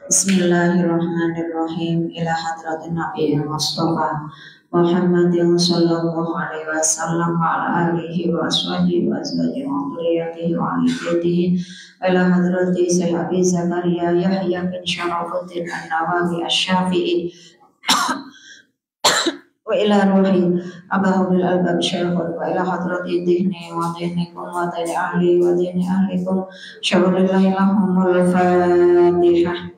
Bismillahirrahmanirrahim. Ila hadratin Nabi Mustafa Muhammadin sallallahu alaihi wasallam wa ala alihi wa ashabihi wa azwajihi wa dhurriyyatihi wa ahli baitihi. Ila hadrati Sahabi Zakaria Yahya bin Syarafuddin An-Nawawi Asy-Syafi'i wa ila ruhi Abahul Albab Syekhun wa ila hadrati dihni wa dihnikum wa dihni ahli wa dihni ahlikum syawalillahi lahumul Fatihah.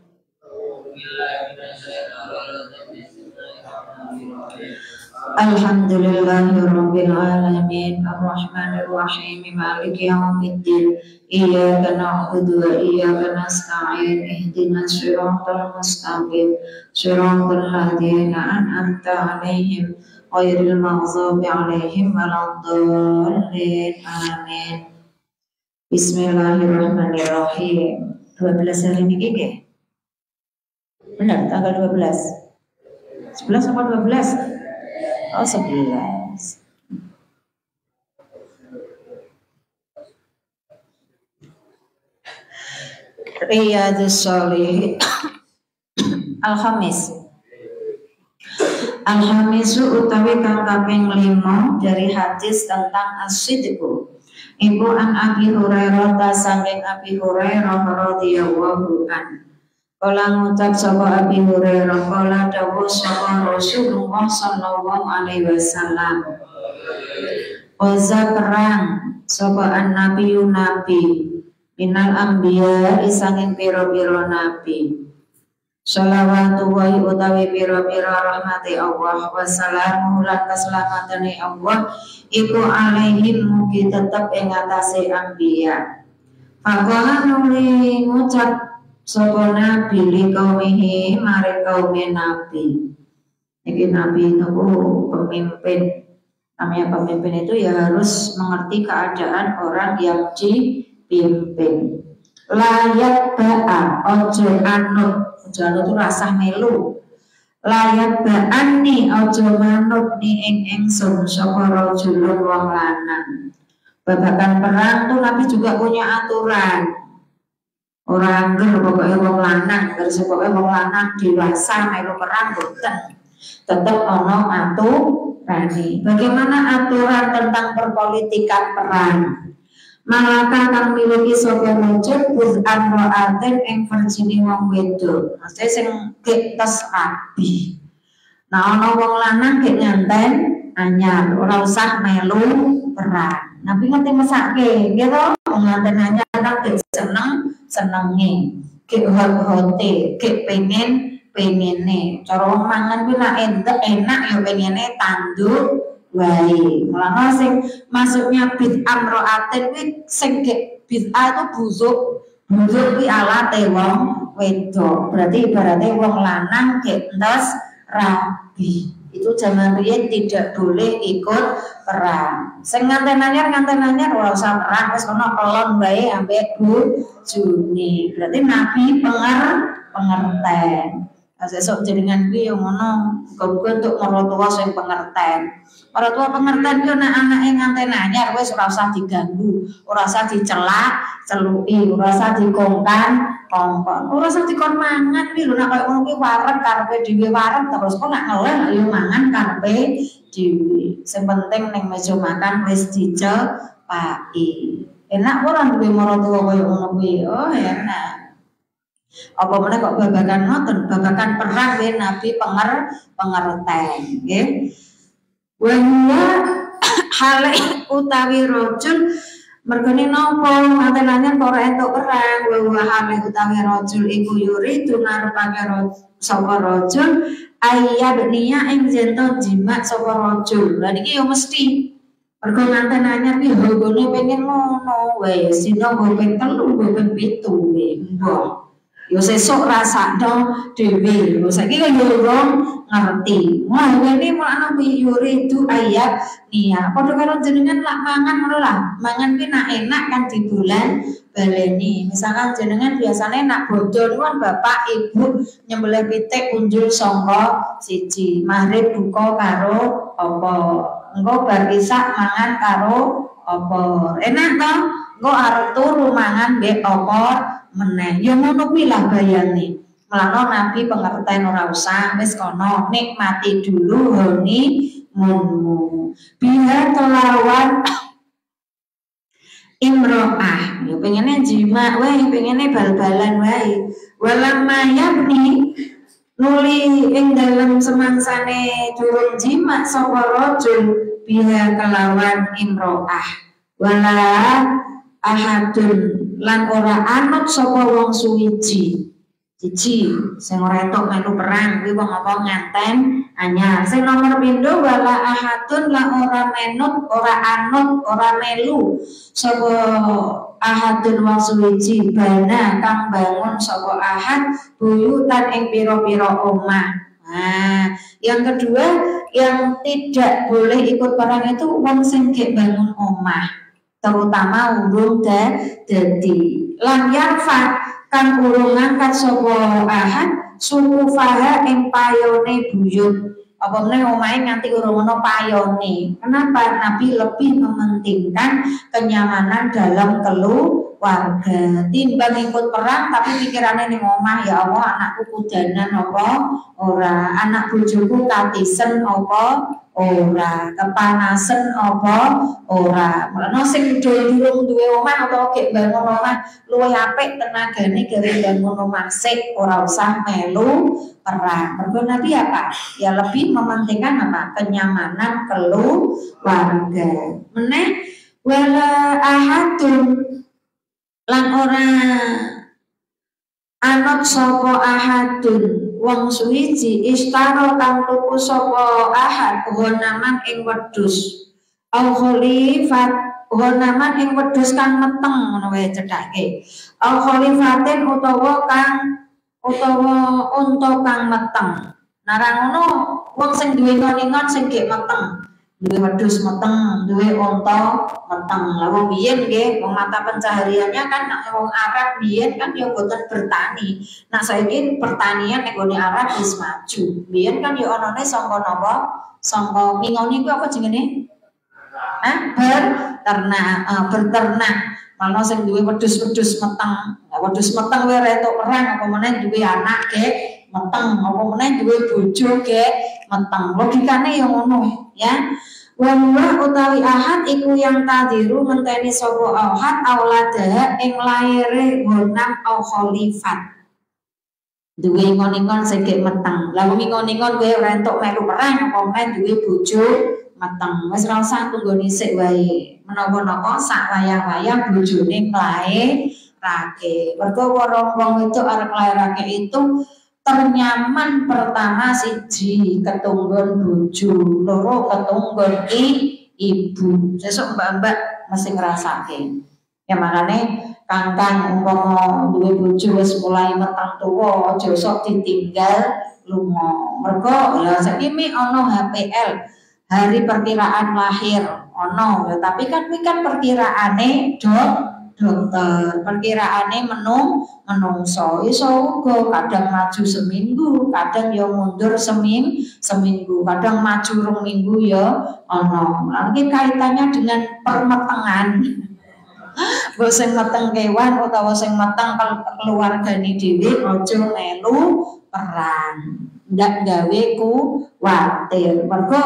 Alhamdulillahirabbil alamin arrahmanir rahim maliki yaumiddin iyyaka na'budu wa iyyaka nasta'in ihdinas siratal mustaqim siratal ladzina an'amta 'alaihim ghairil maghdubi 'alaihim waladdallin amin. Bismillahirrahmanirrahim. 12 hari ini nggih. Benar tanggal 12. 11 apa 12? Oh 11. Riyadhus Shalihin. Al-Khamis. Al-Khamisu utawi kang kaping 5 dari hadis tentang as-sidqu. Ibu an Abi Hurairah saking Abi Hurairah radhiyallahu anhu. Kala ngucap sapa Abi Hurairah kala dawuh sapa Rasulullah sallallahu alaihi wasallam. Oza perang sapa an-nabiyyu nabi minal anbiya isanging pira-pira nabi. Shalawatu wa utawi pira-pira rahmati Allah wa salamu lan keselamatan Allah iku alaihim mugi tetep ing atase anbiya. Faqala nuli ngucap sapa nabi li kaumihi mare kaum nabi. Iki nabi itu pemimpin. Namanya pemimpin itu ya harus mengerti keadaan orang yang dipimpin. Layak ba'a ojo anut. Ojo anut itu rasah melu. Layak ba'an ni ojo manut ni ingsun sapa rajulun wong lanang. Babakan perang tuh nabi juga punya aturan. Orang angger pokoknya wong lanang, terus pokoknya wong lanang dewasa melu perang boten. Tetap ono aturane. Bagaimana aturan tentang perpolitikan perang? Malaka kang miliki sapa rajul buz'an ra'aten ing verjine wong wedok. Maksudnya sing gek tes rabi. Nah ono wong lanang gek nyanten anyar, ora usah melu perang. Nabi ngerti mesake, gitu. Wong nyanten anyar kan gek senenge, gek hot-hote, gek pengene. Cara wong mangan kuwi nek enak ya pengene tanduk wae. Mulane sing maksudnya bid'ah ra'aten kuwi sing gek bid'ah itu busuk kuwi alate wong wedok. Berarti ibaratnya wong lanang gek entos rabi. Itu zaman riyen tidak boleh ikut perang. Sing nganten anyar ora usah perang, wis ono kelon wae ambek bojone. Berarti nabi pengerten. Sesuk jenengan kuwi yo ngono, muga-muga untuk maratuwa sing pengerten. Maratuwa pengerten yo nek anake nganten anyar wis ora usah diganggu, ora usah dicelak-celuki, ora usah dikongkon, ora usah dikon mangan kuwi lho nek koyo ngono kuwi wareg karepe dhewe wareg terus kok nek ngeleh yo mangan karepe dhewe. Sing penting ning meja makan wis dicepaki. Enak ora duwe maratuwa koyo ngono kuwi? Oh, enak. Apa meneh kok babakan ngoten, babakan perang nggih nabi pengerten nggih. Wa hale utawi rajul mergane napa ngatenane ora entuk perang. Wa hale utawi rajul iku yuri tunarepake sapa rajul ayyabniya ing jento jimat sapa rajul. Lah niki yo mesti mergo nganten anyar ki hogone pengen ngono wae sino go ping 3 go ping 7 nggih. Mbah yo sesuk rasakno dhewe. Yo saiki kok yo ngerti. Wah, ngene mulane yuri itu ayat niya. Padha karo jenengan lak mangan ngono lah. Mangan ki nak enak kan di bulan baleni. Misalkan jenengan biasanya nak bodho kan bapak ibu nyembelih pitik unjul sangka siji. Maghrib buka karo apa? Engko bar isak mangan karo apa? Enak to? Engko arep turu mangan mbek apa? meneh. Ya ngono kuwi lah bayane. Mulane Nabi pengertian ora usah wis kono nikmati dulu honi munmu. Biha telawan imro'ah. Ya pengennya jima wae, pengennya bal-balan wae. Walamma yabni nuli ing dalam semangsane durung jima sapa rajul biha kelawan imro'ah. Wala ahadun lan ora anut sapa wong suwiji. Cici, sing ora entuk melu perang kuwi wong apa nganten anyar. Sing nomor pindho wala ahadun la ora menut, ora anut, ora melu sapa ahadun wong suwiji bana kang bangun sapa ahad buyutan ing pira-pira omah. Nah, yang kedua yang tidak boleh ikut perang itu wong sing gek bangun omah, terutama urung dadi lan yarfa kan urung ngangkat sapa ahad suku faha ing payone buyut. Apa meneh omahe nganti urung ana payone. Kenapa? Nabi lebih mementingkan kenyamanan dalam keluarga timbang ikut perang tapi pikirannya ning omah, ya Allah anakku kudanan apa ora, anak bojoku katisen apa ora, kepanasan apa ora. Mulane sing durung duwe omah atau gek bangun omah luwih apik tenagane gawe bangun omah sik, ora usah melu perang. Mergo Nabi apa? Ya lebih mementingkan apa? Kenyamanan keluarga. Meneh wala ahadun lan ora anut sapa ahadun wong suwiji istaro kang tuku sapa ahad ghonaman ing wedhus au khalifat ghonaman ing wedhus kang meteng ngono wae cedhake au khalifatin utawa unta kang meteng. Nara ngono wong sing duwe ngon-ngon sing gek meteng, duwe wedhus meteng, duwe unta meteng. Lah wong biyen nggih wong mata pencahariannya kan wong Arab biyen kan ya boten bertani. Nah saiki pertanian nek gone Arab wis maju. Biyen kan ya anane sangka napa? Sangka ngingoni ku apa jenenge? Berternak. Malah sing duwe wedhus-wedhus meteng. Lah wedhus meteng wae retuk perang apa meneh duwe anak gek meteng, apa meneh duwe bojo gek meteng. Logikane ya ngono ya. Wa utawi ahad iku yang tadiru ngenteni sapa ahad auladah ing laire gonam au khalifat. Duwe ngon-ngon sing gek meteng. Lah wong ngon-ngon kowe ora entuk melu perang apa meneh duwe bojo meteng. Wis ora usah tunggu dhisik wae. Menawa-napa sak wayah-wayah bojone nglairake. Mergo wong itu arep nglairake itu ternyaman pertama siji ketunggon bojo, loro ketunggon ibu. Sesuk mbak-mbak mesti ngrasake. Ya makane kangkang umpama duwe bojo wis mulai meteng tuwa aja sok ditinggal lunga. Mergo lha saiki ana HPL, hari perkiraan lahir ono ya, tapi kan kuwi kan perkiraane dokter, perkiraane menungso iso uga kadang maju seminggu, kadang ya mundur seminggu, kadang maju rong minggu ya ono. Iki kaitannya dengan permetengan. Mbok sing meteng kewan utawa sing meteng keluargane dhewe aja melu perang. Ndak gawe kuwatir. Mergo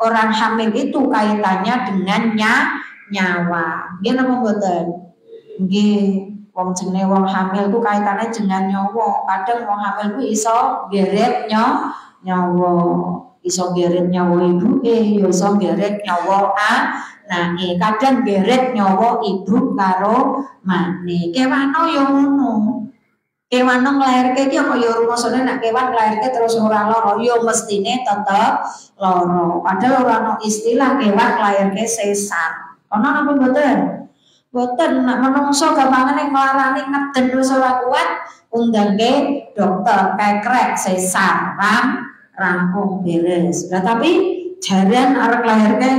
orang hamil itu kaitannya dengan nyawa. Nggih napa mboten? Nggih, wong jenenge wong hamil itu kaitannya dengan nyawa. Kadang wong hamil ku iso geret nyawa. Iso geret nyawa ibuke, ya iso geret nyawa anake. Kadang geret nyawa ibu karo mane. Kewan yo ngono. Kewan nglairke iki kaya rumasane nek kewan nglairke terus ora lara ya mestine tetep lara. Padahal ora ana istilah kewan nglairke sesar. Ana napa mboten? Mboten, nek menungso gampangane nglarani ngeden wis ora kuat undangke dokter kekrek sesar rampung beres. Lah tapi jaran arep nglairke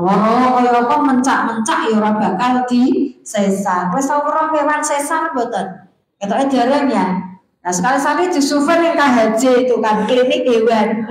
lara kaya apa mencak-mencak ya ora bakal di sesar. Wis ora kewan sesar mboten? Itu jarang ya. Nah sekali-sekali disufer yang KHJ itu kan klinik hewan.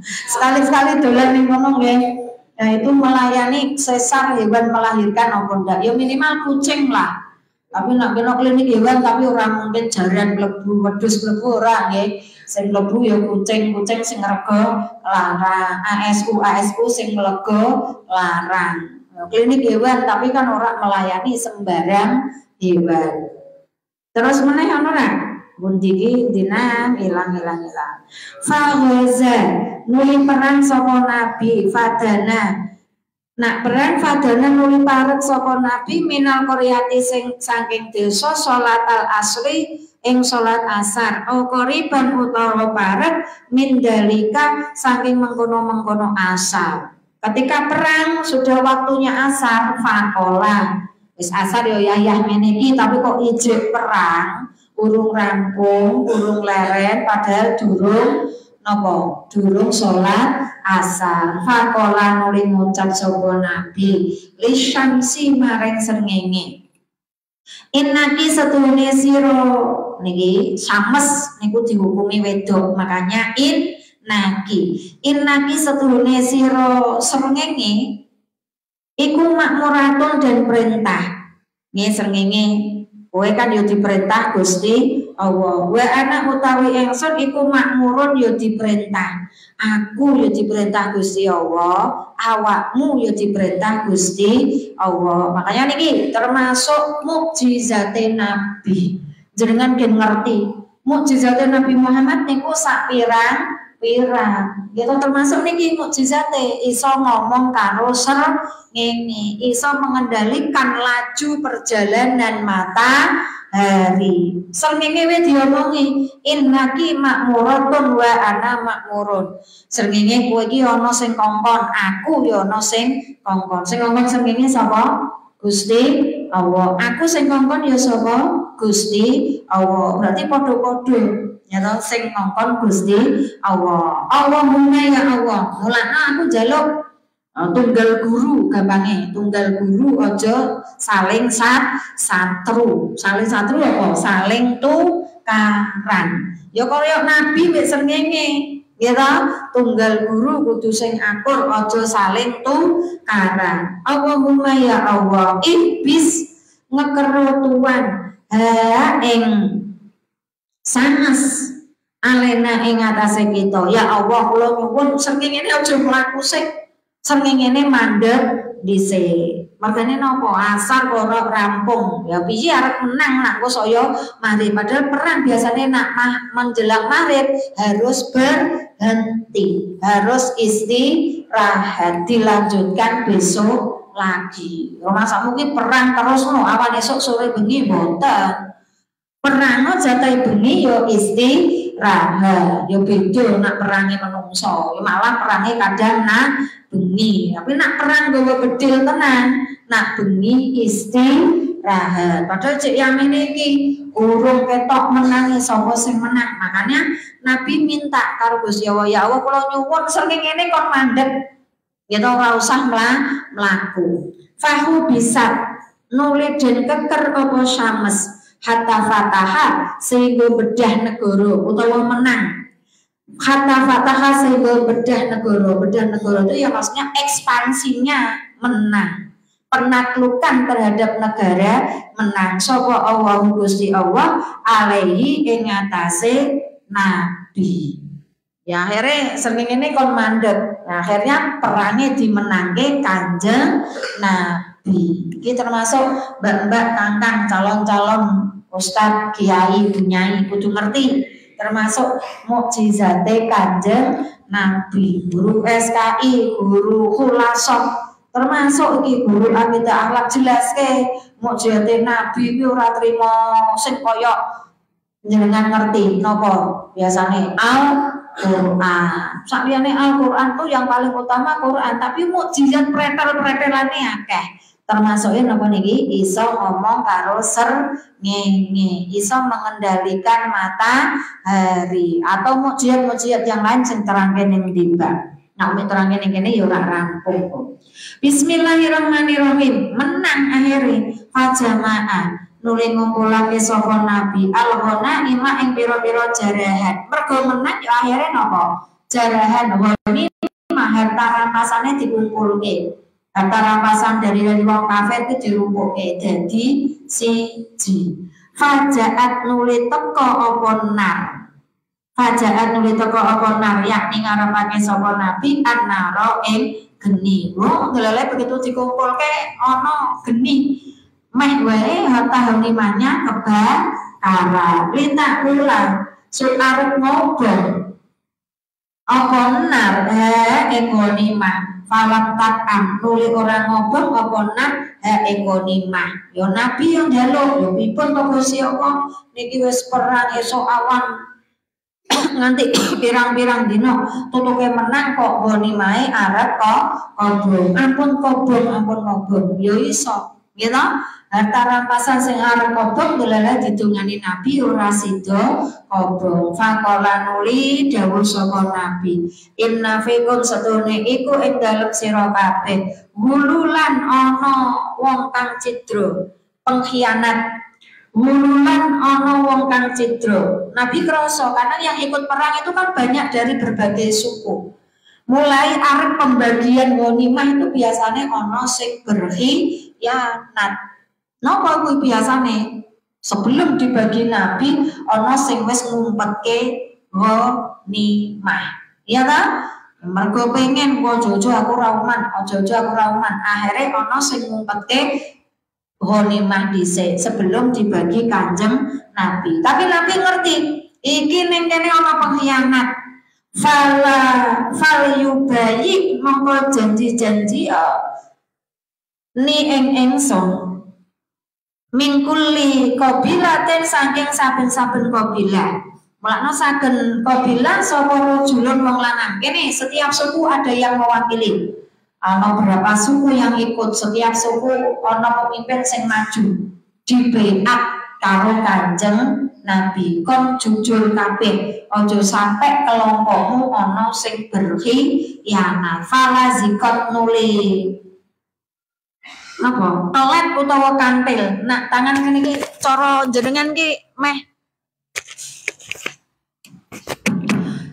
Sekali-sekali dolan ning ngono nggih. Nah itu melayani sesar hewan melahirkan apa ndak? Ya minimal kucing lah. Tapi nak kena klinik hewan tapi orang mungkin jaran mlebu, wedhus mlebu ora nggih. Sing mlebu ya kucing-kucing sing rega larang, ASU sing mlega larang. Klinik hewan tapi kan orang melayani sembarang hewan. Terus meneh ana ora? Bundiki dina ilang. Faghaza nuli perang sapa nabi fadana. Nak perang fadana nuli parek sapa nabi minal qaryati sing saking desa salatal asri ing salat asar. Qoriban utawa parek mindalika saking mengkono-mengkono asar. Ketika perang sudah waktunya asar fakola. Wis asar yo yayah meniki tapi kok ijek perang urung rampung, urung leren padahal durung salat asar. Fakola nuli ngucap sapa nabi lisyamsi maring srengenge. Innaki setuhune sira niki sames niku dihukumi wedok makanya innaki setuhune sira srengenge iku makmuratun dan perintah. Nggih srengenge kowe kan yo diperintah Gusti Allah. Wa anak utawi ingsun iku makmurun yo diperintah. Aku yo diperintah Gusti Allah, awakmu yo diperintah Gusti Allah. Makanya niki termasuk mukjizate Nabi. Jenengan gen ngerti, mukjizate Nabi Muhammad niku sak pirang. Gitu termasuk niki mukjizate iso ngomong karo srengenge, iso mengendalikan laju perjalanan matahari. Srengenge wis diomongi innaki makmuratun wa ana makmurun. Srengenge kowe iki ana sing kongkon, aku ya ana sing kongkon. Sing ngomong srengenge sapa? Gusti Allah. Aku sing kongkon ya sapa? Gusti Allah. Berarti padha-padha. Ya toh sing ngongkon Gusti Allah. Allahumma ya Allah. Mulane aku njaluk tunggal guru gampange. Tunggal guru aja saling satru. Saling satru apa? Saling tukaran. Ya kaya Nabi mek srengenge. Ya toh tunggal guru kudu sing akur aja saling tukaran. Allahumma ya Allah. Ibis ngekero tuan ha ing sanes alena ing atase kita. Ya Allah kula nyuwun srengenge aja mlaku sik. Srengenge mandeg dhisik. Makane napa asar ora rampung. Ya piye arep menang nak kok saya maghrib padahal perang biasanya nak menjelang maghrib harus berhenti. Harus istirahat dilanjutkan besok lagi. Masa mungkin perang terus no awan esok sore bengi mboten. Perang jatahe bengi yo istirahat, yo beda nak perange menungso, yo malah perange kadang nak bengi. Tapi nak perang gawa bedil tenan, nak bengi istirahat. Padahal cek yang iki urung ketok menangi sapa sing menang. Makanya Nabi minta karo Gusti Allah, ya Allah kula nyuwun srengenge kon mandeg. Ya ora usah mlaku. Fahu bisa nuli den keker apa syams. Hatta fataha sehingga bedah negara utawa menang. Hatta fataha sehingga bedah negara itu ya maksudnya ekspansinya menang, penaklukan terhadap negara menang. Sapa Allah Gusti Allah alaihi ing atase nabi. Ya akhirnya srengenge kon mandeg. Nah, akhirnya perangnya dimenangke Kanjeng Nabi. Iki termasuk mbak-mbak kangkang calon-calon ustad, kiai, bunyai kudu ngerti termasuk mukjizate Kanjeng Nabi. Guru SKI, guru Khulasah termasuk iki guru akidah akhlak jelaske mukjizate Nabi iki ora trimo sing kaya jenengan ngerti napa biasane Al-Qur'an. Sakjane Al-Qur'an tuh yang paling utama Qur'an, tapi mukjizat pretel-pretelane akeh. Termasuknya napa niki iso ngomong karo srengenge, iso mengendalikan matahari atau mukjizat-mukjizat yang lain sing terangke ning tiba. Nah, terangke ning kene ya ora rampung. Bismillahirrahmanirrahim. Menang akhire fajama'a nuli ngumpulake sapa nabi al-ghana ima ing pira-pira jarahan. Mergo menang ya akhire napa? Jarahan wani harta rampasane dikumpulke. Harta rampasan dari wong kafir itu dirumpuke dadi siji. Fajaat nuli teko apa nar. Fajaat nuli teko apa nar yakni ngarepake sapa nabi annaro ing geni. Wong delele begitu dikumpulke ana geni. Meh wae harta ghanimahnya kebakaran. Lintak kula sut arep ngobong. Apa nar ghanimah. Falam takam nuli orang ngobong apa nar ghanimah. Yo nabi yang njaluk yo pipun to Gusti Allah niki wis perang esuk awan nganti pirang-pirang dino tutuke menang kok ghanimah arep kok kobong. Ampun kobong yo iso gitu. Harta rampasan sing arep kobong delala didongani nabi ora sida kobong. Faqala nuli dawuh saka nabi inna fikum satune iku ing dalem sira kabeh hululan ana wong kang cidra pengkhianat. Hululan ana wong kang cidra. Nabi krasa karena yang ikut perang itu kan banyak dari berbagai suku. Mulai arep pembagian ghanimah itu biasanya ana sing berkhianat. Napa kuwi biasane sebelum dibagi nabi ana sing wis ngumpetke ghanimah. Iya ta? Mergo pengen ojo-ojo aku ra uman, akhire ana sing ngumpetke ghanimah dhisik sebelum dibagi Kanjeng Nabi. Tapi Nabi ngerti iki ning kene ana pengkhianat. Fal yubayi mongko janji-janji ni ingsun mingkuli qabilatin saking saben-saben qabilah. Mulakno saken qabilah sapa rajulun wong lanang. Kene setiap suku ada yang mewakili. Ana berapa suku yang ikut, setiap suku ana pemimpin sing maju dibaiat karo Kanjeng Nabi. Kon jujur kabeh, aja sampe kelompokmu ana sing berkhianat. Fala zikat nuli apa? Telet utawa kantil. Nah, tangan ngene iki cara jenengan ki meh.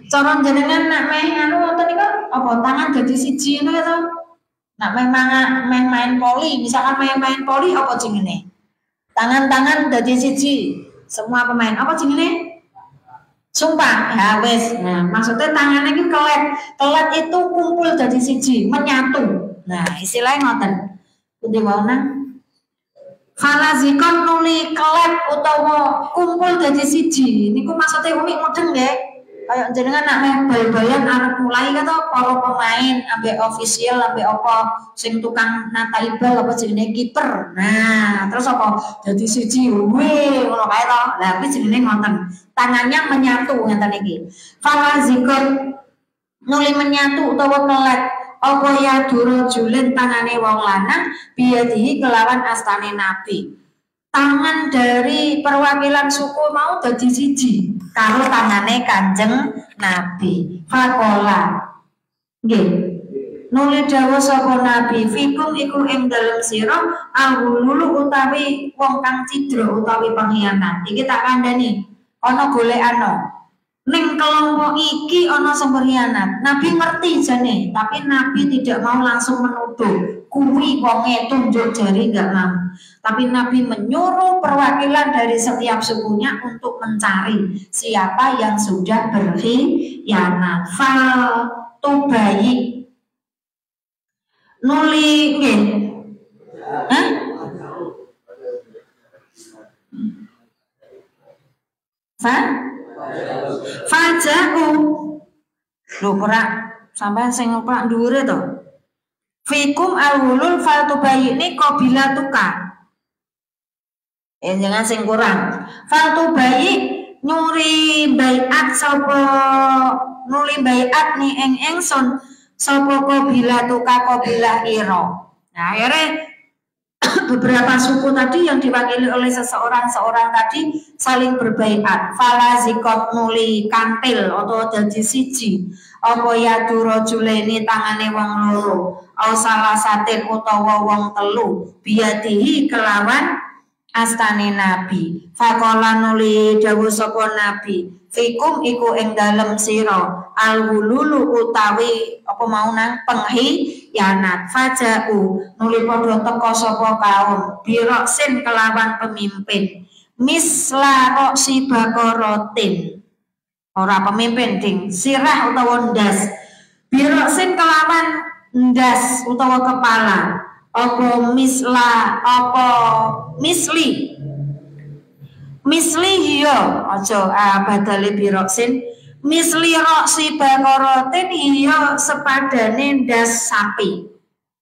Cara jenengan nak meh anu ngoten niku apa tangan dadi siji ngono ya to? Nak meh main poli, misalkan main poli apa jenenge? Tangan-tangan dadi siji. Semua pemain apa jenenge? Sumpah. Ya wis. Nah, maksudnya tangannya iki kelet itu kumpul dadi siji, menyatu. Nah, istilahnya ngoten. Pundi wauna fala zikon nuli kelet utawa kumpul dadi siji niku maksudnya umi mudeng nggih kaya jenengan nak meh bal-balan arep mulai kata para pemain ambek official ambek apa sing tukang nata ibal apa jenenge kiper. Nah, terus apa dadi siji we ngono kae to. Lah kuwi jenenge ngoten. Tangannya menyatu ngeten iki. Fala zikon nuli menyatu utawa kelet apa ya durajulin tangane wong lanang biadihi kelawan astane nabi. Tangan dari perwakilan suku mau dadi siji karo tangane Kanjeng Nabi. Faqala nggih nuli dawuh sapa nabi fikum iku ing dalem sira ahululu utawi wong kang cidra utawi pengkhianat. Iki tak kandhani ana golekano ning kelompok iki ana semberianat. Nabi ngerti jane, tapi Nabi tidak mau langsung menuduh. Kuwi wonge tunjuk jari enggak mau. Tapi Nabi menyuruh perwakilan dari setiap sukunya untuk mencari siapa yang sudah berkhianat. Fal tubayi nuli nggih. Hah? Faja'u lho perak sampai sing perak dhuwure to. Fikum alulul fal tubayini qabilatuka. Jangan sing kurang. Fal tubayi nyuri baiat sapa nuli baiat ni ingsun sapa qabilatuka qabilah ira. Nah, akhirnya beberapa suku tadi yang diwakili oleh seseorang tadi saling berbaiat. Fala zikot nuli kantil atau dadi siji. Apa ya durajulaini tangane wong loro. Au salah satin utawa wong telu. Biadihi kelawan astane nabi. Faqala nuli dawuh sapa nabi. Fikum iku ing dalem sira al-hululu utawi apa mau nang yanat fajau nuli padha teka sapa kaum biroksin kelawan pemimpin misla roksi bakorotin ora pemimpin ding sirah utawa ndas biroksin kelawan ndas utawa kepala apa misla apa misli hiya aja badale biroksin misli roksi bakorotin hiya sepadane ndas sapi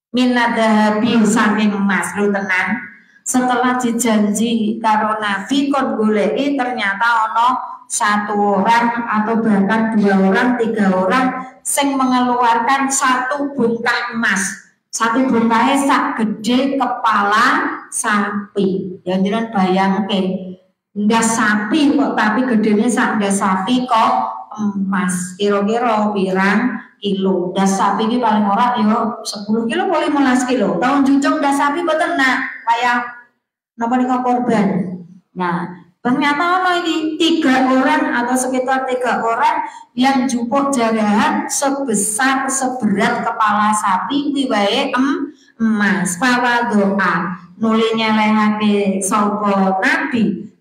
minadahabi saking emas lu tenan setelah dijanji karo Nabi kon goleki ternyata ono 1 orang atau bahkan 2 orang 3 orang sing mengeluarkan 1 bongkah emas 1 bongkahe sak gede kepala sapi yang jenengan bayangke ndas sapi kok tapi gedene sak ndas sapi kok emas kira-kira pirang kilo ndas sapi ini paling ora yo 10 kilo boleh 15 kilo tahun jujung ndas sapi boten nak kayak napa nika korban. Nah, ternyata ini 3 orang atau sekitar 3 orang yang jupuk jarahan seberat kepala sapi wiwae emas pawa doa nuli nyelehake sapa nabi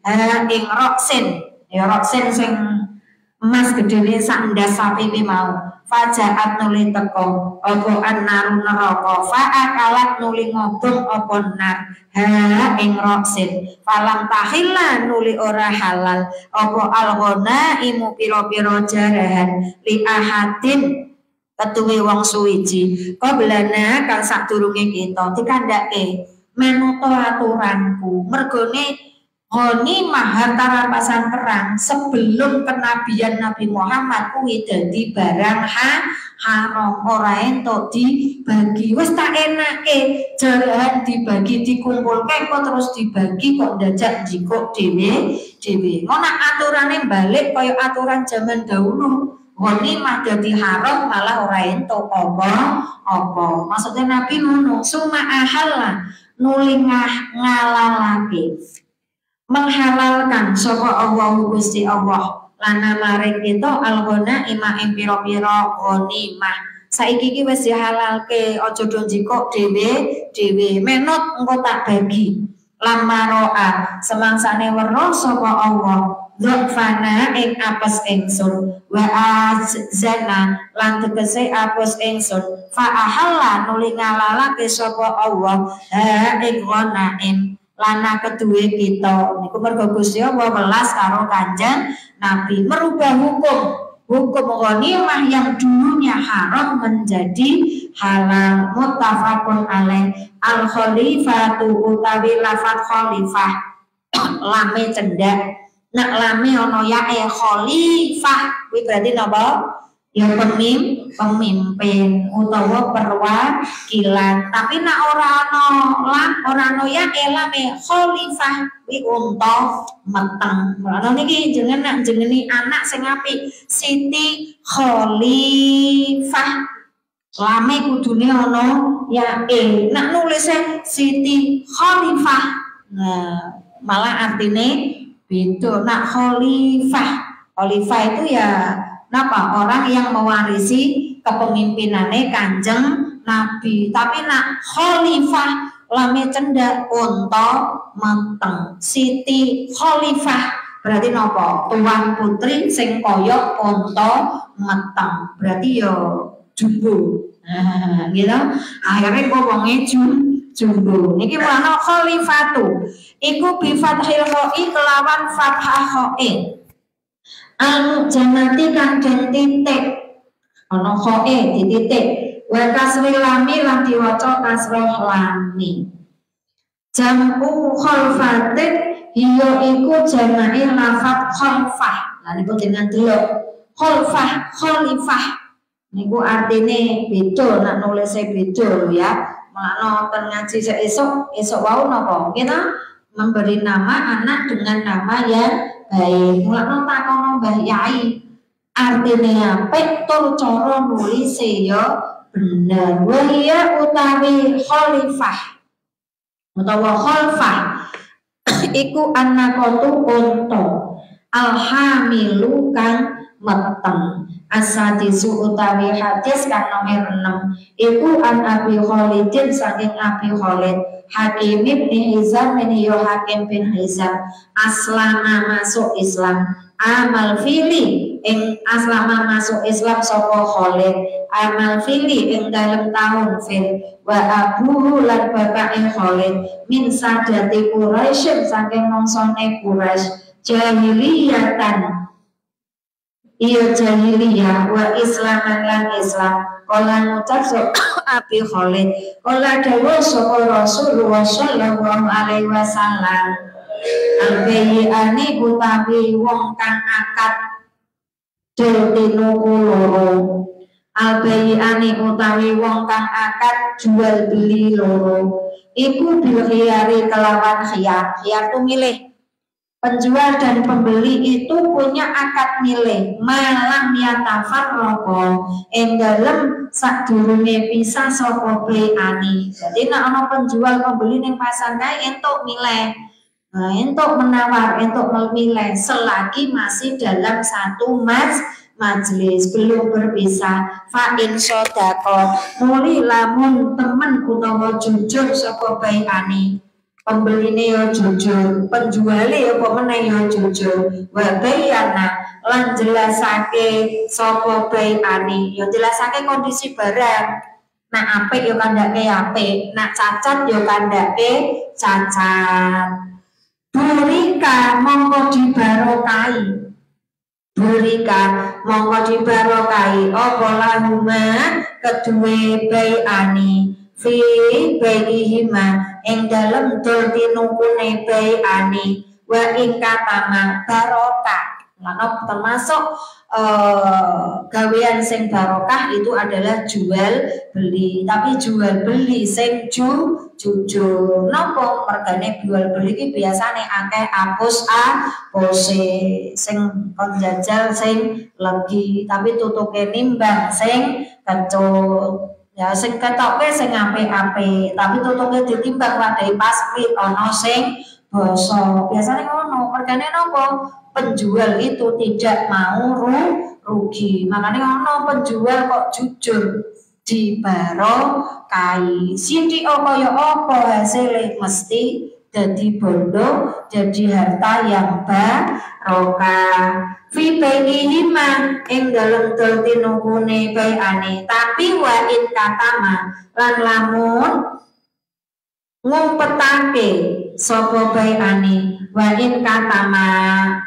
ing roksin ya roksin sing emas gedene sak ndas sapi iki mau fajaat nuli teko apa annaru neraka faakalat nuli ngobong apa nar ha ing roksin falam tahilla nuli ora halal apa alghona imu pira-pira jarahan li ahadin ketuwe wong suwiji qablana kang sadurunge kita dikandhake menuto aturanku mergone Honi harta rampasan perang sebelum kenabian Nabi Muhammad kuwi dadi barang haram ora entuk dibagi wis tak enake jarahan dibagi dikumpulke kok terus dibagi kok ndajak jikok dhewe ngono aturane balik kaya aturan zaman dahulu Honi dadi haram malah ora entuk apa maksudnya Nabi ngono suma ahalla nuli ngalalake menghalalkan sapa Allah Gusti Allah lana maring kita alghona ima ing pira-pira ghanimah saiki iki wis dihalalke aja do njikok dhewe menut engko tak bagi lamaroa semangsane weruh sapa Allah dzafana ing apes ingsun wa azana lan tegese apes ingsun fa ahalla nuli ngalalake sapa Allah ha ing ghanaim lana kedua kita niku mergo Gusti Allah welas karo Kanjeng Nabi merubah hukum ghanimah yang dulunya haram menjadi halal muttafaqun alaih al khalifatu utawi lafaz khalifah lame cendak nak lame ono yae khalifah kuwi berarti napa ya pemimpin utawa perwakilan tapi nak ora ono ya elame khalifah kuwi unta meteng ana niki jenenge anak sing apik Siti Khalifah lame kudune ono ya nak nulisnya Siti Khalifah nah malah artine beda nak khalifah itu ya napa orang yang mewarisi kepemimpinannya Kanjeng Nabi tapi nak khalifah lame cendak unta meteng Siti Khalifah berarti napa tuan putri sing kaya unta meteng berarti yo jumbo gitu akhirnya ngomongnya jumbo niki mana khalifatu iku bi fathil kha'i kelawan fathah kha'i anu janati kang den titik ana khoe di titik wa kasri lami lan diwaca kasroh lami jamu khalfatin hiya iku jamae lafaz khalfah lan niku jenengan delok khalifah niku artine beda nek nulisé beda lho ya makna ten ngaji esuk wau napa kita memberi nama anak dengan nama yang baik mulane takono Mbah Yai artine apik tur cara nulise ya bener wa ya utawi khalifah utawa khalfah iku anakatu unta alhamilu kang meteng. Asadisu utawi hadis kang nomor 6 iku an Abi Khalidin saking Abi Khalid Hakim bin Hizam bin Hakim bin Hizam aslama masuk Islam amal fili ing aslama masuk Islam sapa Khalid amal fili ing dalam tahun fil wa abuhu lan bapake Khalid min sadati Quraisy saking mongsone Quraisy jahiliyatan iya jahiliyah wa islaman lan Islam kala ngucap Abi Khalid kala dawuh sapa Rasulullah sallallahu alaihi wasallam al-bayyani utawi wong kang akad dino loro al-bayyani utawi wong kang akad jual beli loro iku bil khiyari kelawan khiyar khiyar tu milih. Penjual dan pembeli itu punya akad milih malam yatafar roko ing dalem sadurunge pisah sapa ani. Jadi nek ana penjual pembeli ning pasar kae entuk milih. Entuk menawar, entuk memilih selagi masih dalam satu majelis belum berpisah. Fa in sodaqo muli lamun temen utawa jujur sapa ani. Pembeline yo jujur, penjuale yo pemene yo jujur. Wa bayana lan jelasake sapa bayani, yo jelasake kondisi barang. Nak apik yo kandhake apik, nak cacat yo kandhake cacat. Burika mongko dibarokai. Burika mongko dibarokai apa lahuma kedue bayani. Fi baihima ing dalem dol tinukune bayani wa ing katama barokah lan termasuk gawean sing barokah itu adalah jual beli tapi jual beli sing jujur napa mergane jual beli iki biasane akeh apus sing penjajal sing legi tapi tutuke nimbang sing kecut. Ya sing ketoke sing apik-apik, tapi tutuke ditimbang wadai pasplit ana sing basa. Biasane ngono, mergane napa? Penjual itu tidak mau rugi. Makane ono penjual kok jujur dibarokai. Sithik kaya apa hasile mesti jadi bondo, jadi harta yang barokah. Fi baihima ing dalem dol tinukune bayane tapi wa in katama lan lamun ngumpetake sapa bayane wa in katama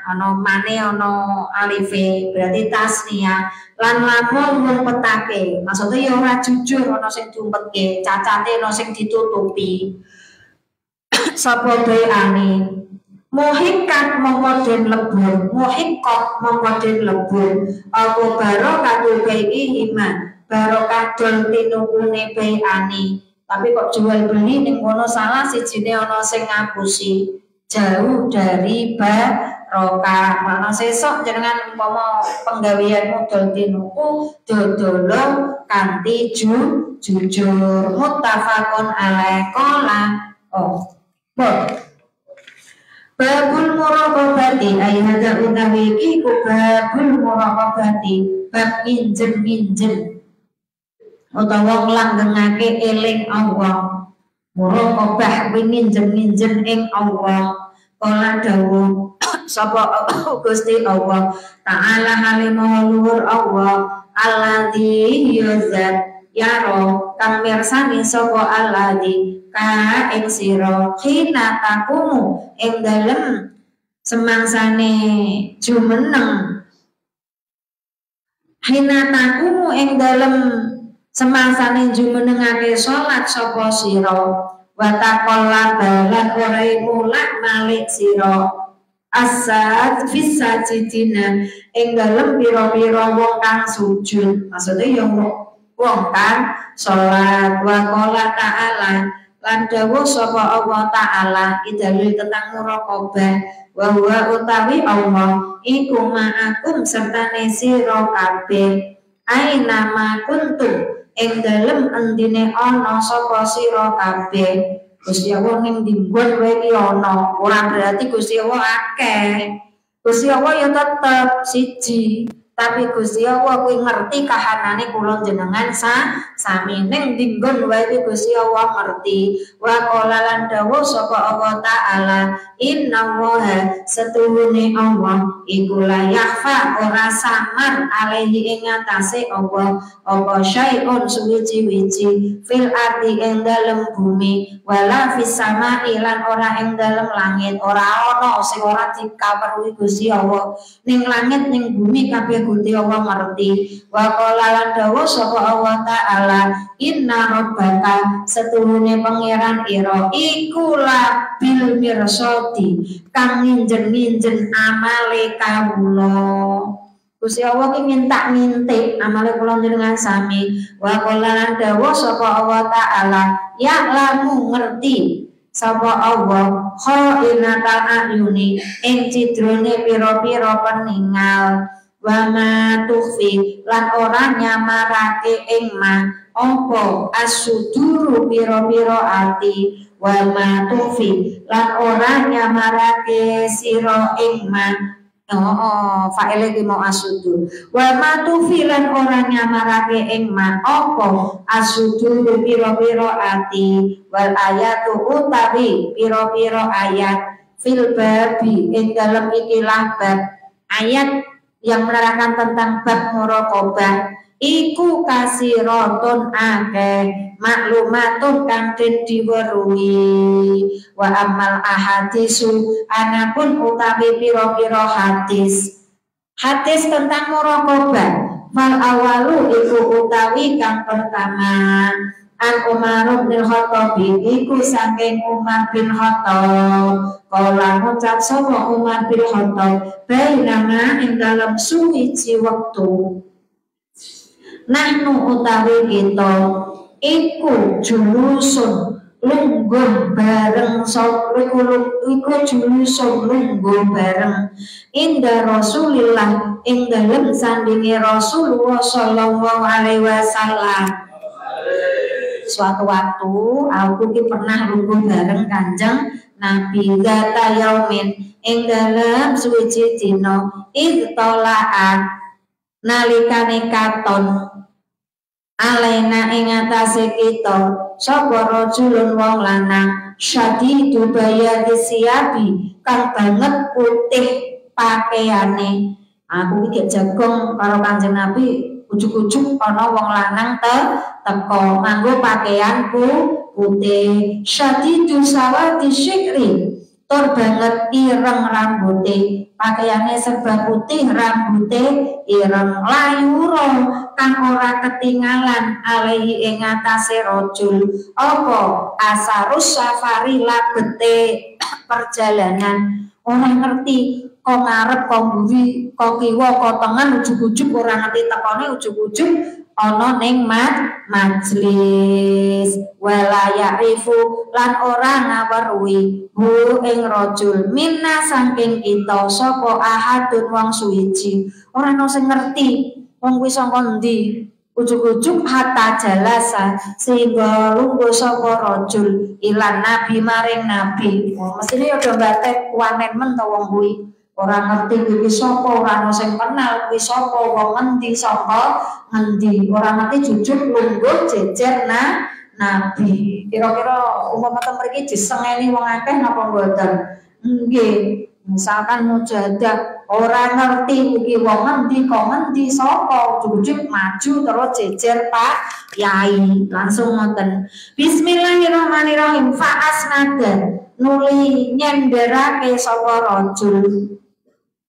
ana mane ana alife berarti tasnia lan lamun ngumpetake maksudnya ya ora jujur ana sing diumpetke cacate ana sing ditutupi sapa bayane muhikat mongkodin lebur, muhikot mongkodin lebur. Apa barokah tubai hima, barokah dol tinukune bayani. Tapi kok jual beli ning kono salah sijine ana sing ngapusi. Jauh dari barokah. Mana sesuk jenengan umpama penggaweanmu dol tinuku dodolo kanthi jujur. Muttafaqun alaih qala. Babul muraqabati ayat utawi iku babul muraqabati bab minjem utawa nglanggengake eling Allah muraqabah minjem ing Allah kala dawuh sapa Gusti Allah taala halimah luhur Allah alladzi yuzat yaro kang mirsani sapa alladzi ka ing sira khina takumu ing dalem semangsane jumeneng khina takumu ing dalem semangsane jumenengake salat sapa sira wa taqalla balan ora mulak malik sira asad fisajidina ing dalem pira-pira wong kang sujud maksudnya ya wong kang salat wa qala ta'ala lan dawuh sapa Allah taala idalil tentang muraqabah wa huwa utawi Allah iku ma'akum sertane sira kabeh aina ma kuntum ing dalem endine ana sapa sira kabeh Gusti Allah ning dimbon wae iki ana ora berarti Gusti Allah akeh Gusti Allah ya tetep siji tapi Gusti Allah kuwi ngerti kahanane kula jenengan sami ning dinggon wae Gusti Allah ngerti. Wa qala lan dawuh sapa Allah taala inna waha setuhune Allah iku la yakhfa ora samar alaihi ing atase Allah apa syai'un suwiji-wiji fil ardi ing dalem bumi wala fis samai lan ora ing dalem langit ora ana sing ora dikaweruhi Gusti Allah ning langit ning bumi kabeh Gusti Allah ngerti. Wa qala lan dawuh sapa Allah taala inna rabbaka setuhune pangeran ira iku labil mirsati kang ninjen-ninjen amale kawula. Gusti Allah ki minta-mintik amale kula njenengan sami. Wa qala lan dawuh sapa Allah taala ya lamu ngerti sapa Allah khainatal ayuni ing cidrone pira-pira peningal wa ma tukhfi lan ora nyamarake ing ma apa asuduru pira-pira ati wa ma tukhfi lan ora nyamarake sira ing ma fa'ile ki mau asudur wa ma tukhfi lan ora nyamarake ing ma apa asuduru pira-pira ati wal ayatu utawi pira-pira ayat fil babi ing dalem ikilah bab ayat yang menerangkan tentang bab muraqabah iku kasiratun akeh maklumatun kang den diweruhi wa amal ahadisu anapun utawi pira-pira hadis tentang muraqabah fal awalu iku utawi kang pertama An Umar bin Khattab iku saking Umar bin Khattab kala ngucap sapa Umar bin Khattab bainama ing dalam suwiji wektu nahnu utawi kita iku julusun lungguh bareng iku julusun lungguh bareng inda Rasulillah ing dalem sandinge Rasulullah sallallahu alaihi wasallam. Suatu waktu aku ki pernah lungguh bareng Kanjeng Nabi zata yaumin ing dalem suci dina idtola'at nalikane katon alaina ing atase kita sapa rajulun wong lanang syadidu bayadi siabi kang banget putih pakaiane. Aku iki jagong karo Kanjeng Nabi ujug-ujug ana wong lanang teko nganggo pakaianku putih syadidu sawati syikri tur banget ireng rambute pakaiannya serba putih rambute ireng layuro kang ora ketinggalan alaihi ing atase rajul apa asarus safari labete perjalanan orang ngerti kok ngarep kok mburi kok kiwa kok tengen ujug-ujug ora ngerti tekone ujug-ujug ana ning majlis wala ya'rifu lan ora ngaweruhi hu ing rajul minna saking kita sapa ahadun wong suwiji ora ono sing ngerti wong kuwi saka endi ujug-ujug hatta jalasa sehingga lungguh sapa rajul ilan nabi maring nabi mestine yo do batek wanen men to wong kuwi ora ngerti kuwi sapa ora ono sing kenal kuwi sapa wong endi sapa ngendi ora ngerti jujur lungguh jejer nabi kira-kira umpama mriki disengeni wong akeh napa mboten nggih misalkan mujadah ora ngerti iki wong endi kok ngendi sapa jujur maju terus jejer Pak Yai langsung ngoten bismillahirrahmanirrahim fa asnada nuli nyenderake sapa rajul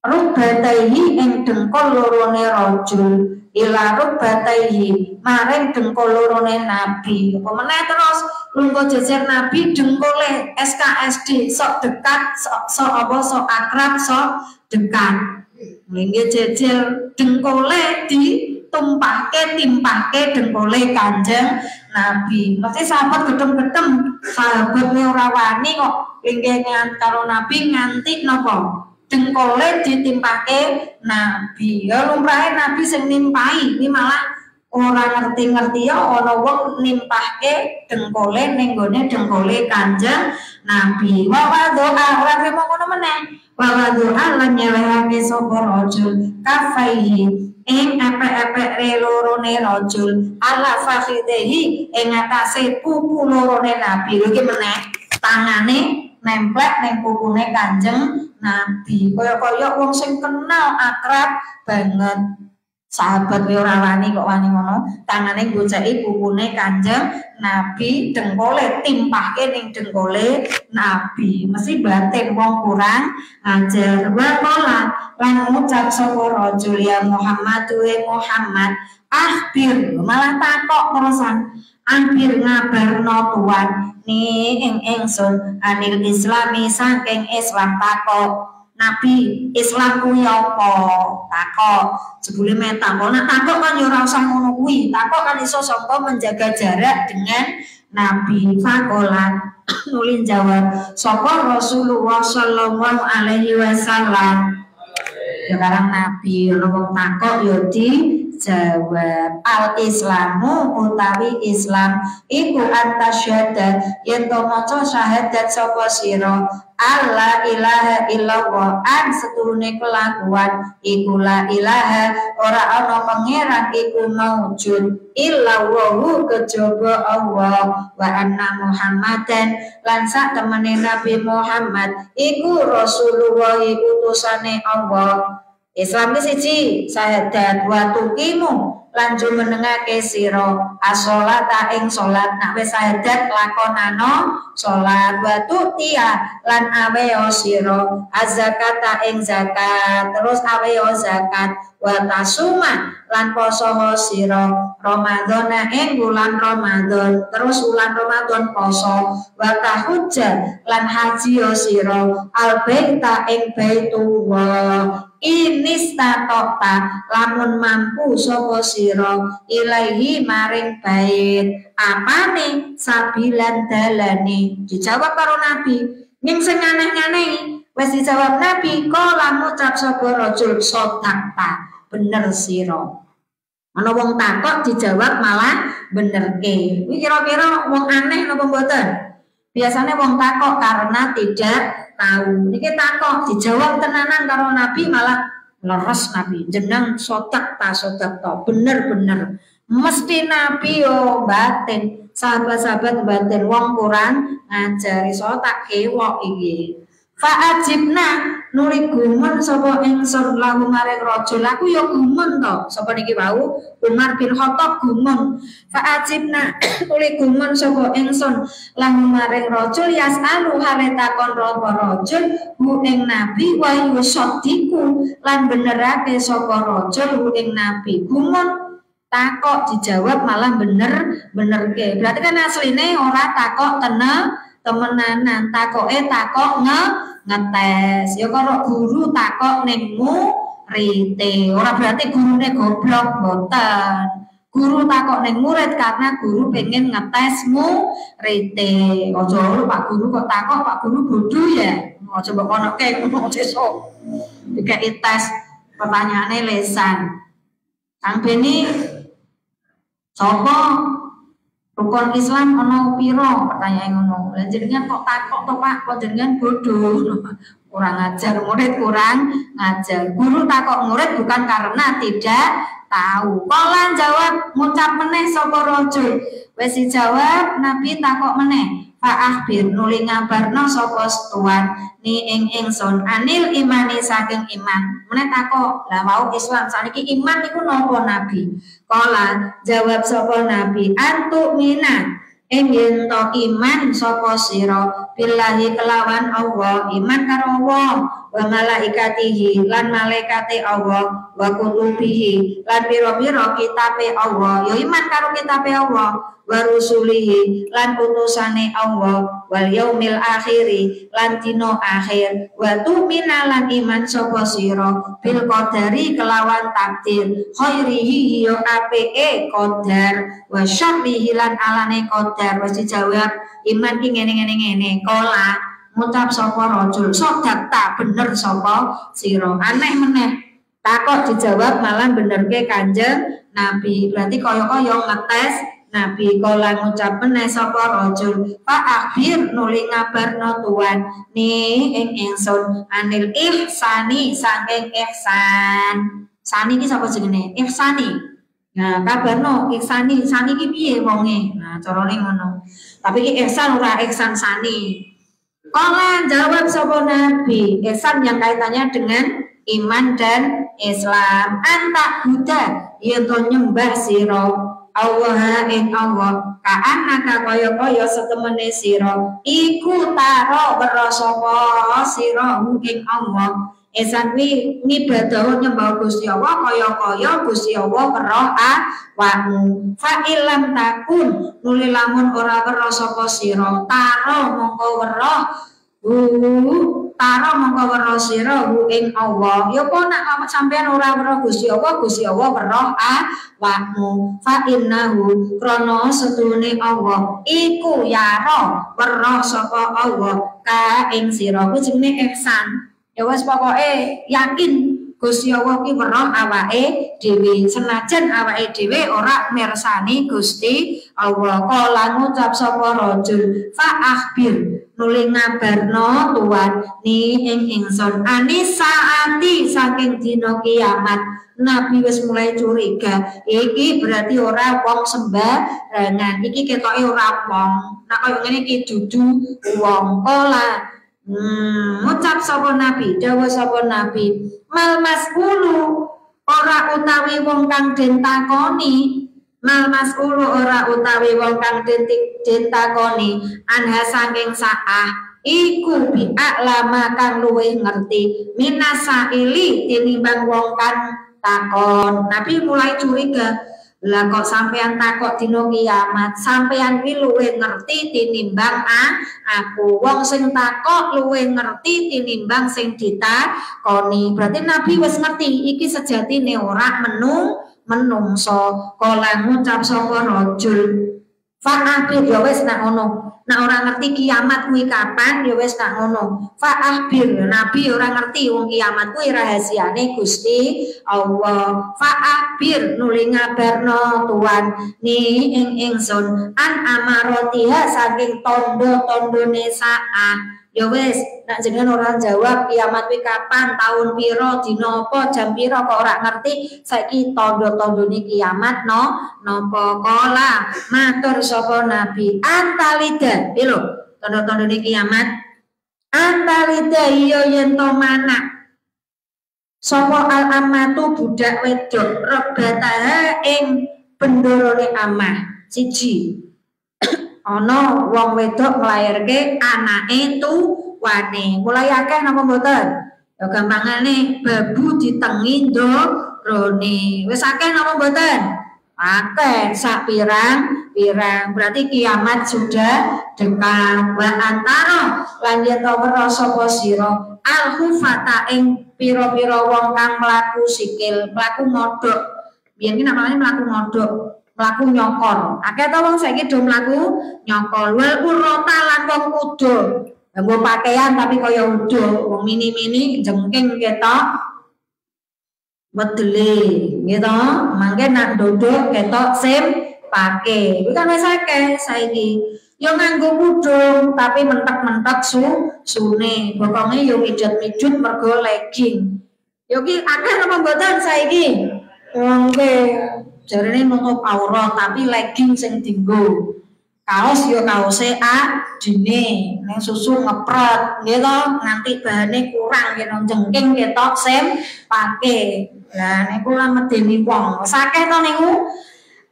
rubataihi ing dengkul lorone rajul ila rubataihi maring dengkul lorone nabi apa meneh terus lungguh jejer nabi dengkule SKSD sok dekat sok akrab sok dekat nggih jejer dengkule ditumpahke timpahke dengkule Kanjeng Nabi mesti sahabat gedhem-gedhem sahabatne ora wani kok kengkengan karo nabi nganti napa dengkole ditimpake nabi ya lumrahe nabi sing nimpahi ini malah ora ngerti-ngerti ya ana wong nimpahke dengkule ning gone dengkule Kanjeng Nabi. Wa doa ora trimo ngono meneh. Wa doa lan nyelehake sapa rajul kafaihi ing epek-epek lorone rajul ala fakhidehi ing atase pupu lorone Nabi. Lho iki meneh tangane nemplek ning pupune Kanjeng Nabi. Kaya-kaya wong sing kenal akrab banget. Sahabat ora wani kok wani ngono, tangane goceki pupune Kanjeng Nabi, dengkole timpahke ning dengkole Nabi. Mesti batin wong kurang ajar. Wa qala lan ngucap sapa rajul ya Muhammad Muhammad, akhbir malah takok terusan. Akhbir ngabarno tuan ni ing ingsun anil islami saking Islam takok. Nabi Islam kuwi apa? Takok. Jebule men takok. Nek takok kan ya ora usah ngono kuwi. Takok kan iso sangka menjaga jarak dengan Nabi. Fakolan nulin jawab sapa Rasulullah sallallahu alaihi wasallam. Ya karang Nabi ono wong takok ya dijawab. Al Islamu utawi Islam iku antasyhada yen to maca syahadat sapa sira alla ilaha illallah an seturune kelakuan iku la ilaha ora ana pangeran iku maujud illallahu kejaba Allah wa anna Muhammadan lan sak temene Nabi Muhammad iku Rasulullah utusane Allah. Islam siji syahadat wa tuqimu lan jumenengake sira as-sholata ing salat. Nek wis syahadat lakonano salat wa tu'tiya lan aweo sira az-zakata ing zakat. Terus aweo zakat wa tasuma lan poso sira Ramadan ing bulan Ramadan. Terus bulan Ramadan poso wa tahujja lan haji sira al-baita ing Baitullah. Inistatokta lamun mampu sapa sira ilahi maring bait apane sabilan dalane. Dijawab karo Nabi ning sing aneh-aneh wis dijawab Nabi kala ngucap sapa rajul sodakta bener sira. Ana wong takok dijawab malah benerke. Iki kira-kira wong aneh napa mboten? Biasanya wong takok karena tidak tahu. Niki takok dijawab tenanan karo Nabi malah leres Nabi. Jeneng sodak ta bener-bener. Mesti Nabi yo batin. Sahabat-sahabat batin wong kurang ngajari so tak kewok iki. Fa'ajibna nuli gumun sapa ingsun lahu maring rajul. Aku ya gumun to. Sapa niki wau? Umar bin Khattab gumun. Fa'ajibna nuli gumun sapa ingsun lahu maring rajul yasalu hale takon rapa rajul hu ing nabi wa yusaddiqu lan benerake sapa rajul hu ing nabi. Gumun takok dijawab malah benerke. Berarti kan asline ora takok temenanan, takoke takok ngetes. Ya karo guru takok ning murid. Ora berarti gurune goblok, mboten. Guru takok ning murid karena guru pengen ngetes murid. Aja Pak Guru kok takok, Pak Guru bodoh ya. Aja mbok konoke ngono sesuk. Dikai tes pertanyaane lesan. Kang Beni sapa rukun Islam ono piro? Pertanyaan ngono. Lah jenengan kok takok to Pak? Kok jenengan bodoh. Kurang ajar murid, kurang ngajar. Guru takok murid bukan karena tidak tahu. Kala jawab ngucap meneh sapa rajul. Wis dijawab Nabi takok meneh. Fa'akhbir nuli ngabarno sapa tuan ni ing ingsun anil imani saking iman. Meneh takok, lah wau Islam saniki iman niku napa Nabi? Kala jawab sapa Nabi antu mina ing yen to iman sapa sira billahi kelawan Allah, iman karo Allah wa malaikatihi lan malaikate Allah wa kutubihi lan pira-pira kitabe Allah. Ya iman karo kitabe Allah wa rusulihi lan utusane Allah wal yaumil akhiri lan dina akhir wa tu'mina lan iman sapa sira bil qadari kelawan takdir khairihi ya apike qadar wa syarrihi lan alane qadar. Wis dijawab iman ki ngene kala ngucap sapa rajul sodak tak bener sapa sira. Aneh meneh takok dijawab malah bener ke Kanjeng Nabi. Berarti koyo-koyo ngetes Nabi. Kala ngucap meneh sapa rajul fa akhir nuli ngabarno tuan ni ing ingsun anil ihsani saking ihsan. Sani iki sapa jenenge? Ihsani. Nah, kabarno ihsani, sani iki piye wonge? Nah, carane ngono. Tapi iki ihsan ora ihsan sani. Kala jawab sapa Nabi, ihsan yang kaitannya dengan iman dan Islam. Anta Buddha yaitu nyembah sira Allah ing Allah kaanaka kaya-kaya setemene sira iku taro weruh sapa sira ing Allah. Ihsan kuwi ngibadah nyembah Gusti Allah kaya-kaya Gusti Allah weruh awakmu. Fa ilam takun nuli lamun ora weruh sapa sira taro mongko weruh taro mongko weruh sira ing Allah. Ya apa nek sampean ora weruh Gusti Allah weruh awakmu. Fa innahu krana setune Allah iku yara weruh sapa Allah ka ing sira. Kuwi jenenge ihsan. Ya wis pokoke yakin Gusti Allah ki weruh awake dhewe senajan awake dhewe ora mirsani Gusti Allah. Kala ngucap sapa rajul fa akhbir nuli ngabarno tuan ni ing ingsun anis saati saking dina kiamat. Nabi wis mulai curiga iki berarti ora wong sembarangan, iki ketoke ora wong. Nah kaya ngene iki dudu wong. Kala ngucap sapa Nabi, dawuh sapa Nabi, mal mas'ulu ora utawi wong kang den takoni, mal mas'ulu ora utawi wong kang den takoni, anha saking saah iku bi aklama kang luwih ngerti, minasaili tinimbang wong kang takon. Nabi mulai curiga. Lah kok sampean takok dina kiamat, sampean iki luwih ngerti tinimbang aku. Wong sing takok luwih ngerti tinimbang sing ditakoni. Berarti Nabi wis ngerti iki sejatine ora menungso. Kala ngucap sapa rajul fa akhir ya wis nak ngono. Nek ora ngerti kiamat kuwi kapan ya wis nak ngono. Fa akhir Nabi ora ngerti wong kiamat kuwi rahasiane Gusti Allah. Fa akhir nuli ngabarno tuan ni ing ingsun an amarotiha saking tondo-tondone saah. Ya wis nek jenengan ora jawab kiamat kuwi kapan, tahun piro, dina apa, jam piro kok ora ngerti, saiki tondo-tondone kiamat napa kala matur sapa Nabi antalida lho tondo-tondone kiamat antalida iya yen to manak sapa al amatu budak wedok rebataha ing bendorone amah siji. Ana wong wedok nglairke anake tuwane. Mulai akeh napa mboten? Ya gampangane babu ditengi ndorone. Wis akeh napa mboten? Akeh sak pirang-pirang. Berarti kiamat sudah dekat. Wa antara lan yen ora sapa sira al-hufata ing pira-pira wong kang mlaku sikil, mlaku modhok. Biyen iki namanya mlaku modhok. Mlaku nyokol. Akeh to wong saiki do mlaku nyokol. Wal urota lan wong kudo. Nggo pakaian tapi kaya udo. Wong mini-mini jengking ketok wedele, gitu. Mangke nak dodok ketok sim pake. Kuwi kan wis akeh saiki. Yo nganggo kudung tapi mentek-mentek sune. Bokonge yo midhut-midhut mergo legging. Yo ki akeh napa mboten saiki? Mangke jarene nutup aurat tapi legging sing dienggo. Kaos yo kaose dene, ning susu ngepret, nggih to, nganti bahane kurang yen jengking ketok sim pake. Lah niku lah medeni wong. Sakeh to niku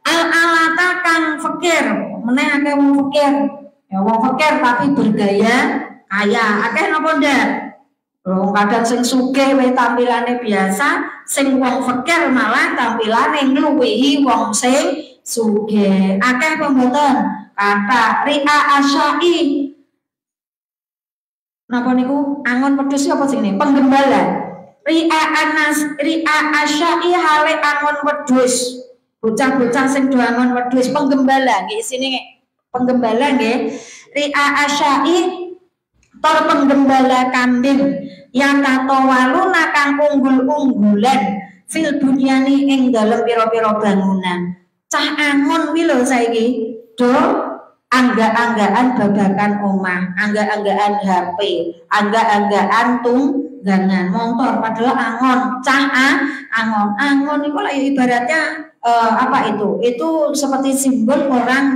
al-alata kang fakir, meneh akeh wong fakir. Ya wong fakir tapi bergaya kaya. Akeh napa ndak? Wong kadang sing sugih wae tampilane biasa, sing wong fakir malah tampilane ngluwihi wong sing sugih. Akeh apa mboten? Kata ria asyai. Napa niku angon wedhus apa jenenge? Penggembala. Ria asyai hale angon wedhus. Bocah-bocah sing do angon wedhus penggembala nggih isine penggembala nggih. Ria asyai tor penggembala kambing yang tatawaluna kang unggul-unggulan fil bunyani ing dalem pira-pira bangunan. Cah angon kuwi lho saiki do angga-anggaan babakan omah, angga-anggaan HP, angga-anggaan tunggangan motor padahal angon, cah angon itu lah ibaratnya apa itu seperti simbol orang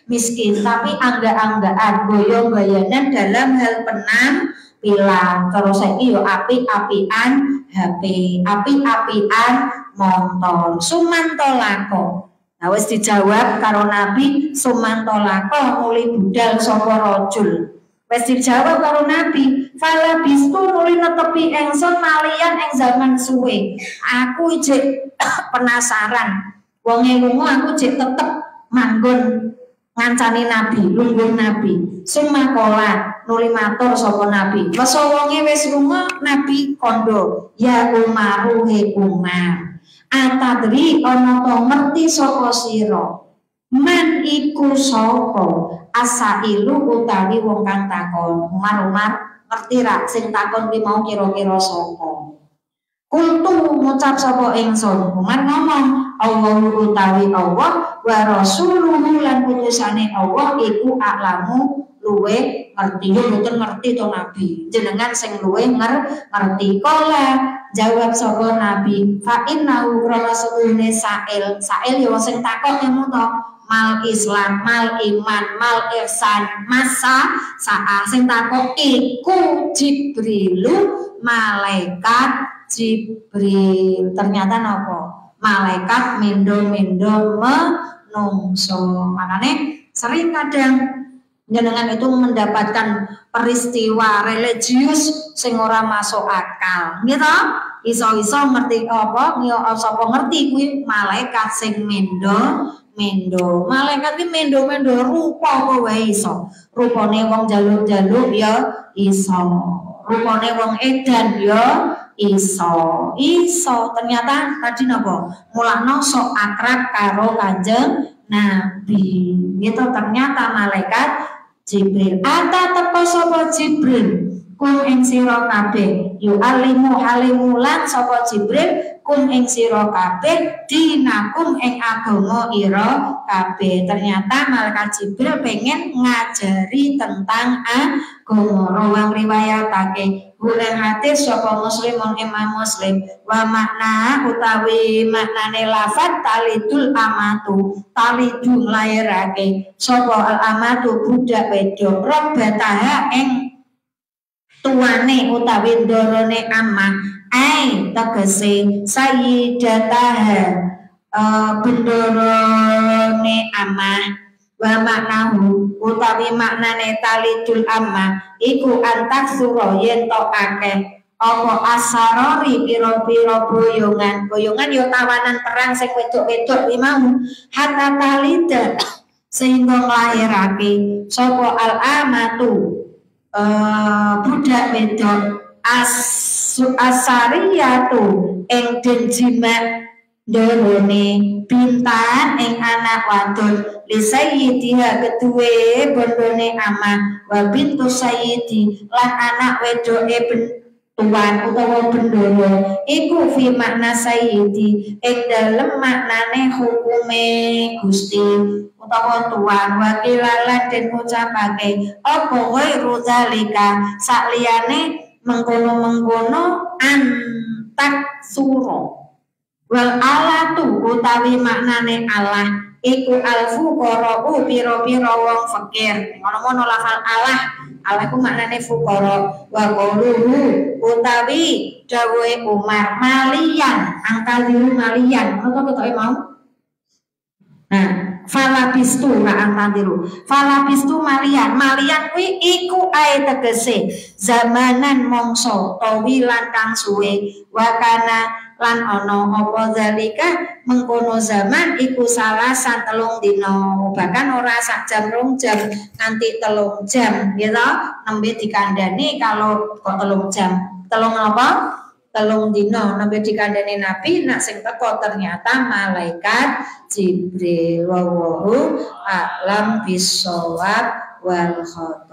miskin, tapi angga-anggaan goyong-goyangan dalam hal penampilan. Terus saiki yo api-apian HP, api-apian motor, sumantolako. Nah wis dijawab karo Nabi, sumantolako muli budal sapa rajul. Wis dijawab karo Nabi, fala bistu nuli netepi engsun malian ing zaman suwe. Aku jek penasaran. Wonge lunga aku jek tetep manggon ngancani Nabi, lungguh Nabi. Sumakola nuli matur sapa Nabi. Mesa wonge wis lunga Nabi kondo, ya Umaru he Umar. Atadri ana to ngerti sapa sira? Man iku sapa? Asailu utawi wong kang takon. Umar ngerti ra sing takon ki mau kira-kira sapa? Kultu ngucap sapa ingsun. Umar ngomong, Allahu utawi Allah wa rasuluhu lan putusane Allah iku aklamu luwe ngerti. Yo mboten ngerti to Nabi. Jenengan sing luwe ngerti. Kala jawab sapa Nabi, fa innahu krana setuhune sa'il yo sing takon ngemu to. Mal Islam, mal iman, mal ihsan, masa sa'a sing takok iku Jibrilu, malaikat Jibril. Ternyata napa? Malaikat mendo-mendo menungso. Makane sering kadang jenengan itu mendapatkan peristiwa religius sing ora masuk akal. Gitu? Iso-iso ngerti apa? Sapa ngerti kuwi malaikat sing mendo. Malaikat iki mendo-mendo rupa apa wae iso. Rupane wong jaluk-jaluk ya iso. Rupane wong edan ya iso. Ternyata tadi napa? Mulakno sok akrab karo Kanjeng Nabi. Gitu ternyata malaikat Jibril. Ata teko sapa Jibril kum ing sira kabeh. Yu alimu halimulan sapa Jibril kum ing sira kabeh dinakum ing agama ira kabeh. Ternyata malaikat Jibril pengen ngajari tentang agama. Rawang riwayatake ing hadis sapa Muslimun Imam Muslim wa makna utawi maknane lafaz talidul amatu talidu nglairake sapa al amatu budak wedok robbataha ing tuane utawi ndorone amah ai tegese sayyidataha bendorone amah wa maknahu utawi maknane talidul amah iku antak sura yen to akeh apa asarori pira-pira boyongan yo tawanan perang sing wedok-wedok iki mau hatta talida sehingga nglahirake sapa al amatu budak wedok asariyatu ing den jimat ndorone bintan ing anak wadon li sayyidiha keduwe bondone amah wa bintu sayyidi lan anak wedoke tuan utawa bendoro iku fi makna sayyidi ing dalem maknane hukume Gusti utawa tuan wakilalan den ucapake apa wae ruzalika sakliyane mengkono-mengkono antak suro wal alatu utawi maknane Allah iku al-fuqara'u pira-pira wong fakir. Ngono-ngono lafal Allah iku maknane fuqara. Wa quluhu utawi dawuhe Umar malian, angka liru malian. Ngono ketoke mau. Nah, falabistu ra angka liru. Falabistu malian. Malian kuwi iku ae tegese zamanan mongso tawilan kang suwe wa kana lan ono apa zalika mengkono zaman iku salasan 3 dina bahkan ora sak jam 2 jam nganti 3 jam gitu nembe dikandani kalau kok 3 jam 3 dina nembe dikandani Nabi nak sing teko ternyata malaikat Jibril wallahu a'lam bissawab wal